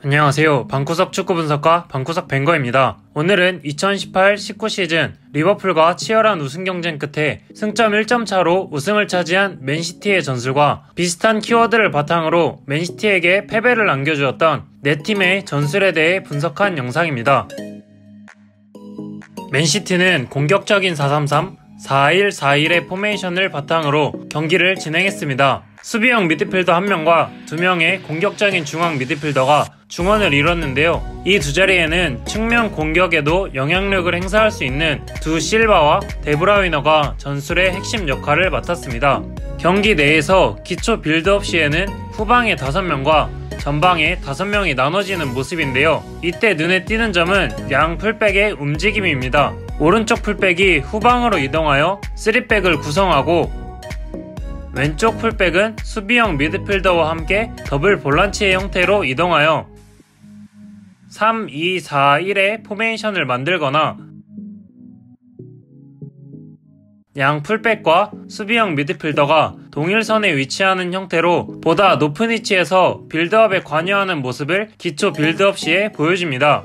안녕하세요. 방구석 축구 분석가 방구석 뱅거입니다. 오늘은 2018-19 시즌 리버풀과 치열한 우승 경쟁 끝에 승점 1점 차로 우승을 차지한 맨시티의 전술과 비슷한 키워드를 바탕으로 맨시티에게 패배를 안겨주었던 네 팀의 전술에 대해 분석한 영상입니다. 맨시티는 공격적인 4-3-3, 4-1-4-1의 포메이션을 바탕으로 경기를 진행했습니다. 수비형 미드필더 1명과 2명의 공격적인 중앙 미드필더가 중원을 이뤘는데요. 이 두 자리에는 측면 공격에도 영향력을 행사할 수 있는 두 실바와 데브라이너가 전술의 핵심 역할을 맡았습니다. 경기 내에서 기초 빌드업 시에는 후방에 5명과 전방에 5명이 나눠지는 모습인데요. 이때 눈에 띄는 점은 양 풀백의 움직임입니다. 오른쪽 풀백이 후방으로 이동하여 3백을 구성하고 왼쪽 풀백은 수비형 미드필더와 함께 더블 볼란치의 형태로 이동하여 3-2-4-1의 포메이션을 만들거나 양 풀백과 수비형 미드필더가 동일선에 위치하는 형태로 보다 높은 위치에서 빌드업에 관여하는 모습을 기초 빌드업 시에 보여줍니다.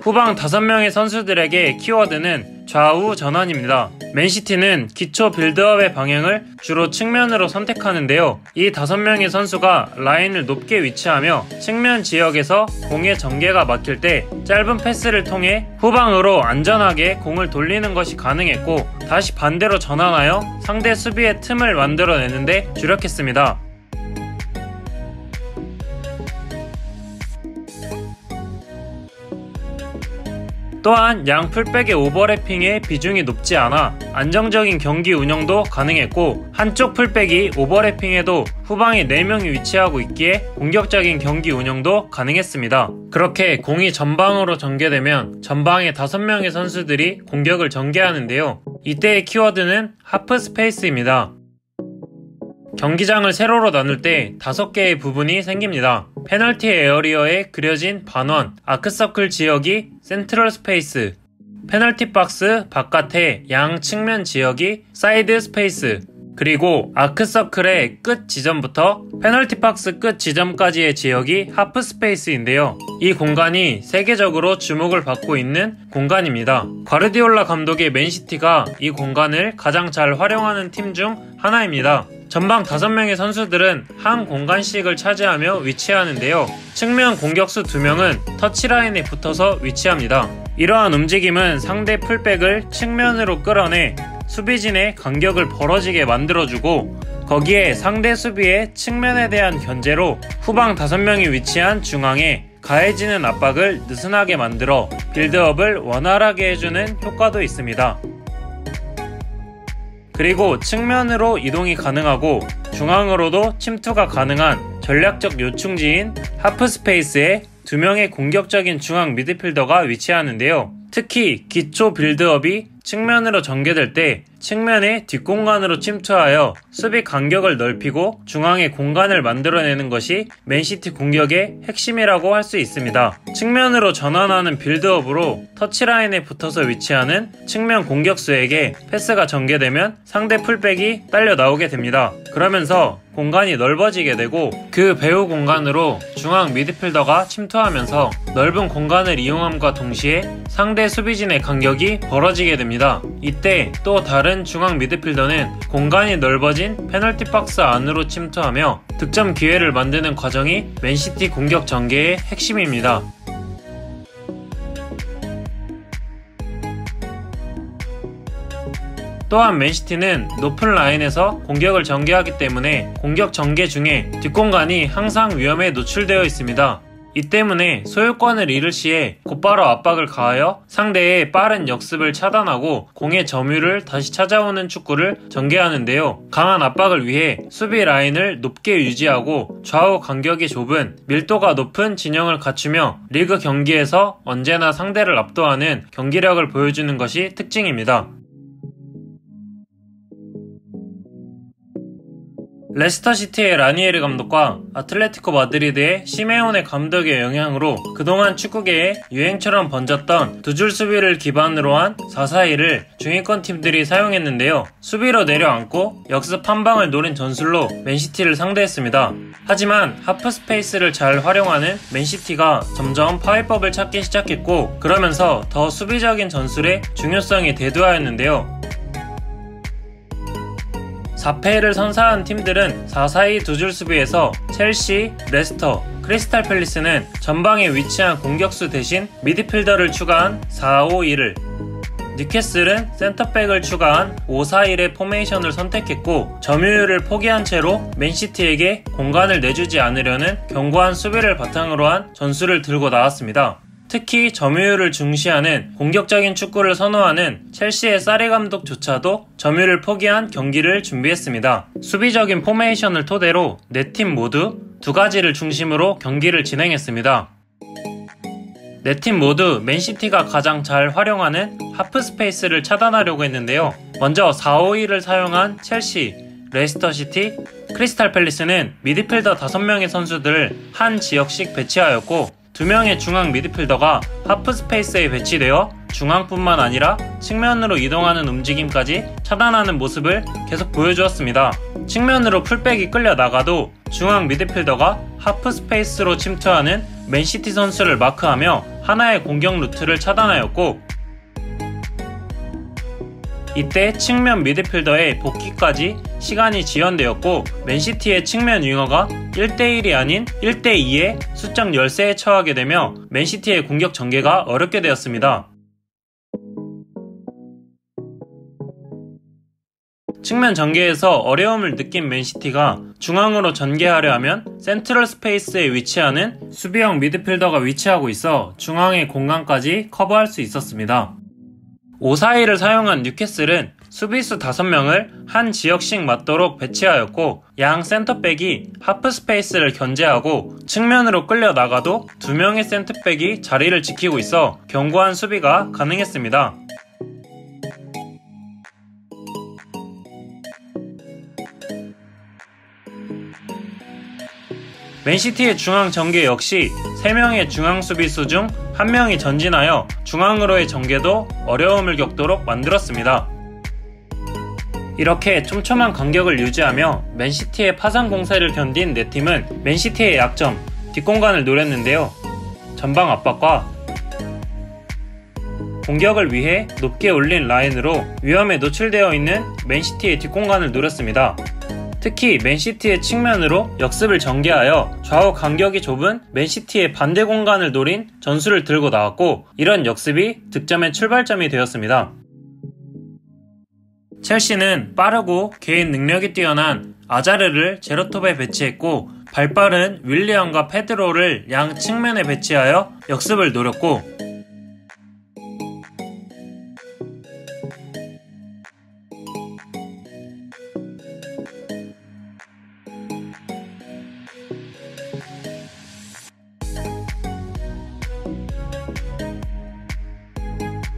후방 5명의 선수들에게 키워드는 좌우 전환입니다. 맨시티는 기초 빌드업의 방향을 주로 측면으로 선택하는데요. 이 5명의 선수가 라인을 높게 위치하며 측면 지역에서 공의 전개가 막힐 때 짧은 패스를 통해 후방으로 안전하게 공을 돌리는 것이 가능했고, 다시 반대로 전환하여 상대 수비의 틈을 만들어내는데 주력했습니다. 또한 양 풀백의 오버래핑의 비중이 높지 않아 안정적인 경기 운영도 가능했고, 한쪽 풀백이 오버래핑에도 후방에 4명이 위치하고 있기에 공격적인 경기 운영도 가능했습니다. 그렇게 공이 전방으로 전개되면 전방에 5명의 선수들이 공격을 전개하는데요. 이때의 키워드는 하프 스페이스입니다. 경기장을 세로로 나눌 때 5개의 부분이 생깁니다. 페널티 에어리어에 그려진 반원, 아크서클 지역이 센트럴 스페이스, 페널티 박스 바깥의 양 측면 지역이 사이드 스페이스, 그리고 아크서클의 끝 지점부터 페널티 박스 끝 지점까지의 지역이 하프 스페이스인데요. 이 공간이 세계적으로 주목을 받고 있는 공간입니다. 과르디올라 감독의 맨시티가 이 공간을 가장 잘 활용하는 팀 중 하나입니다. 전방 5명의 선수들은 한 공간씩을 차지하며 위치하는데요. 측면 공격수 2명은 터치라인에 붙어서 위치합니다. 이러한 움직임은 상대 풀백을 측면으로 끌어내 수비진의 간격을 벌어지게 만들어주고, 거기에 상대 수비의 측면에 대한 견제로 후방 5명이 위치한 중앙에 가해지는 압박을 느슨하게 만들어 빌드업을 원활하게 해주는 효과도 있습니다. 그리고 측면으로 이동이 가능하고 중앙으로도 침투가 가능한 전략적 요충지인 하프 스페이스에 2명의 공격적인 중앙 미드필더가 위치하는데요. 특히 기초 빌드업이 측면으로 전개될 때 측면의 뒷공간으로 침투하여 수비 간격을 넓히고 중앙에 공간을 만들어내는 것이 맨시티 공격의 핵심이라고 할 수 있습니다. 측면으로 전환하는 빌드업으로 터치라인에 붙어서 위치하는 측면 공격수에게 패스가 전개되면 상대 풀백이 딸려 나오게 됩니다. 그러면서 공간이 넓어지게 되고, 그 배후 공간으로 중앙 미드필더가 침투하면서 넓은 공간을 이용함과 동시에 상대 수비진의 간격이 벌어지게 됩니다. 이때 또 다른 중앙 미드필더는 공간이 넓어진 페널티 박스 안으로 침투하며 득점 기회를 만드는 과정이 맨시티 공격 전개의 핵심입니다. 또한 맨시티는 높은 라인에서 공격을 전개하기 때문에 공격 전개 중에 뒷공간이 항상 위험에 노출되어 있습니다. 이 때문에 소유권을 잃을 시에 곧바로 압박을 가하여 상대의 빠른 역습을 차단하고 공의 점유를 다시 찾아오는 축구를 전개하는데요. 강한 압박을 위해 수비 라인을 높게 유지하고 좌우 간격이 좁은 밀도가 높은 진영을 갖추며 리그 경기에서 언제나 상대를 압도하는 경기력을 보여주는 것이 특징입니다. 레스터시티의 라니에르 감독과 아틀레티코 마드리드의 시메오네 감독의 영향으로 그동안 축구계에 유행처럼 번졌던 두 줄 수비를 기반으로 한 4-4-2를 중위권 팀들이 사용했는데요. 수비로 내려앉고 역습 한 방을 노린 전술로 맨시티를 상대했습니다. 하지만 하프 스페이스를 잘 활용하는 맨시티가 점점 파회법을 찾기 시작했고, 그러면서 더 수비적인 전술의 중요성이 대두하였는데요. 4패를 선사한 팀들은 4-4-2 두 줄 수비에서 첼시, 레스터, 크리스탈 팰리스는 전방에 위치한 공격수 대신 미드필더를 추가한 4-5-2를, 뉴캐슬은 센터백을 추가한 5-4-1의 포메이션을 선택했고, 점유율을 포기한 채로 맨시티에게 공간을 내주지 않으려는 견고한 수비를 바탕으로 한 전술을 들고 나왔습니다. 특히 점유율을 중시하는 공격적인 축구를 선호하는 첼시의 사리 감독조차도 점유율을 포기한 경기를 준비했습니다. 수비적인 포메이션을 토대로 네 팀 모두 두 가지를 중심으로 경기를 진행했습니다. 네 팀 모두 맨시티가 가장 잘 활용하는 하프 스페이스를 차단하려고 했는데요. 먼저 4-5-2를 사용한 첼시, 레스터시티, 크리스탈 팰리스는 미드필더 5명의 선수들을 한 지역씩 배치하였고, 2명의 중앙 미드필더가 하프 스페이스에 배치되어 중앙뿐만 아니라 측면으로 이동하는 움직임까지 차단하는 모습을 계속 보여주었습니다. 측면으로 풀백이 끌려 나가도 중앙 미드필더가 하프 스페이스로 침투하는 맨시티 선수를 마크하며 하나의 공격 루트를 차단하였고, 이때 측면 미드필더의 복귀까지 시간이 지연되었고, 맨시티의 측면 윙어가 1대1이 아닌 1대2의 수적 열세에 처하게 되며 맨시티의 공격 전개가 어렵게 되었습니다. 측면 전개에서 어려움을 느낀 맨시티가 중앙으로 전개하려 하면 센트럴 스페이스에 위치하는 수비형 미드필더가 위치하고 있어 중앙의 공간까지 커버할 수 있었습니다. 5-4-2를 사용한 뉴캐슬은 수비수 5명을 한 지역씩 맞도록 배치하였고, 양 센터백이 하프 스페이스를 견제하고 측면으로 끌려 나가도 2명의 센터백이 자리를 지키고 있어 견고한 수비가 가능했습니다. 맨시티의 중앙 전개 역시 3명의 중앙 수비수 중 1명이 전진하여 중앙으로의 전개도 어려움을 겪도록 만들었습니다. 이렇게 촘촘한 간격을 유지하며 맨시티의 파상 공세를 견딘 네 팀은 맨시티의 약점, 뒷공간을 노렸는데요. 전방 압박과 공격을 위해 높게 올린 라인으로 위험에 노출되어 있는 맨시티의 뒷공간을 노렸습니다. 특히 맨시티의 측면으로 역습을 전개하여 좌우 간격이 좁은 맨시티의 반대 공간을 노린 전술을 들고 나왔고, 이런 역습이 득점의 출발점이 되었습니다. 첼시는 빠르고 개인 능력이 뛰어난 아자르를 제로톱에 배치했고, 발빠른 윌리엄과 페드로를 양 측면에 배치하여 역습을 노렸고,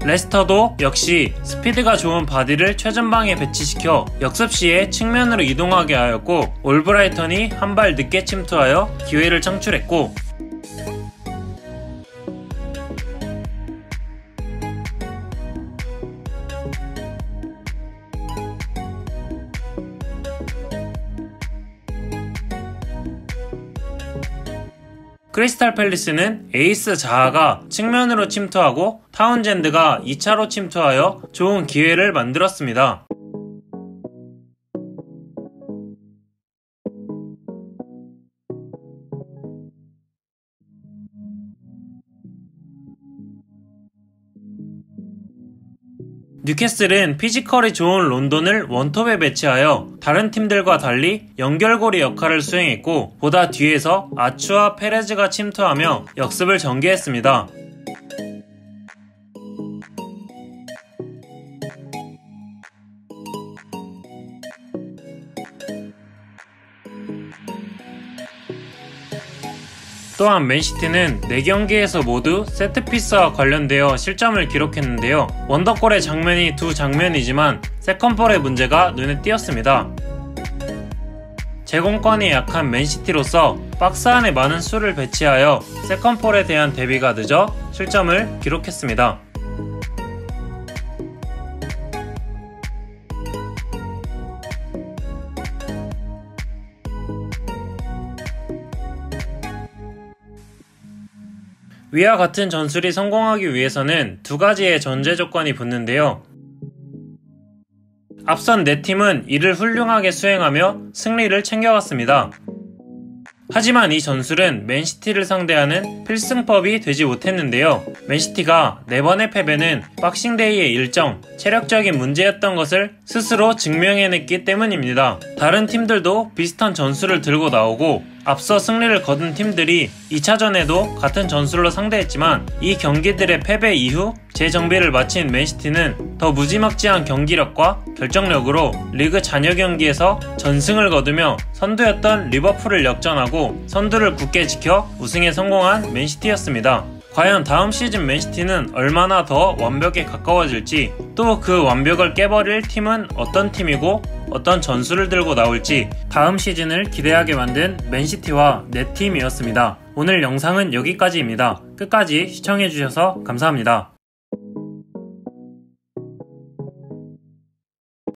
레스터도 역시 스피드가 좋은 바디를 최전방에 배치시켜 역습 시에 측면으로 이동하게 하였고, 올브라이턴이 한 발 늦게 침투하여 기회를 창출했고, 크리스탈 팰리스는 에이스 자하가 측면으로 침투하고 타운젠드가 2차로 침투하여 좋은 기회를 만들었습니다. 뉴캐슬은 피지컬이 좋은 론돈을 원톱에 배치하여 다른 팀들과 달리 연결고리 역할을 수행했고, 보다 뒤에서 아추와 페레즈가 침투하며 역습을 전개했습니다. 또한 맨시티는 4경기에서 모두 세트피스와 관련되어 실점을 기록했는데요. 원더골의 장면이 두 장면이지만 세컨볼의 문제가 눈에 띄었습니다. 제공권이 약한 맨시티로서 박스 안에 많은 수를 배치하여 세컨볼에 대한 대비가 늦어 실점을 기록했습니다. 위와 같은 전술이 성공하기 위해서는 두 가지의 전제 조건이 붙는데요. 앞선 네 팀은 이를 훌륭하게 수행하며 승리를 챙겨갔습니다. 하지만 이 전술은 맨시티를 상대하는 필승법이 되지 못했는데요. 맨시티가 4번의 패배는 박싱데이의 일정, 체력적인 문제였던 것을 스스로 증명해냈기 때문입니다. 다른 팀들도 비슷한 전술을 들고 나오고 앞서 승리를 거둔 팀들이 2차전에도 같은 전술로 상대했지만 이 경기들의 패배 이후 재정비를 마친 맨시티는 더 무지막지한 경기력과 결정력으로 리그 잔여 경기에서 전승을 거두며 선두였던 리버풀을 역전하고 선두를 굳게 지켜 우승에 성공한 맨시티였습니다. 과연 다음 시즌 맨시티는 얼마나 더 완벽에 가까워질지, 또 그 완벽을 깨버릴 팀은 어떤 팀이고 어떤 전술을 들고 나올지 다음 시즌을 기대하게 만든 맨시티와 네 팀이었습니다. 오늘 영상은 여기까지입니다. 끝까지 시청해주셔서 감사합니다.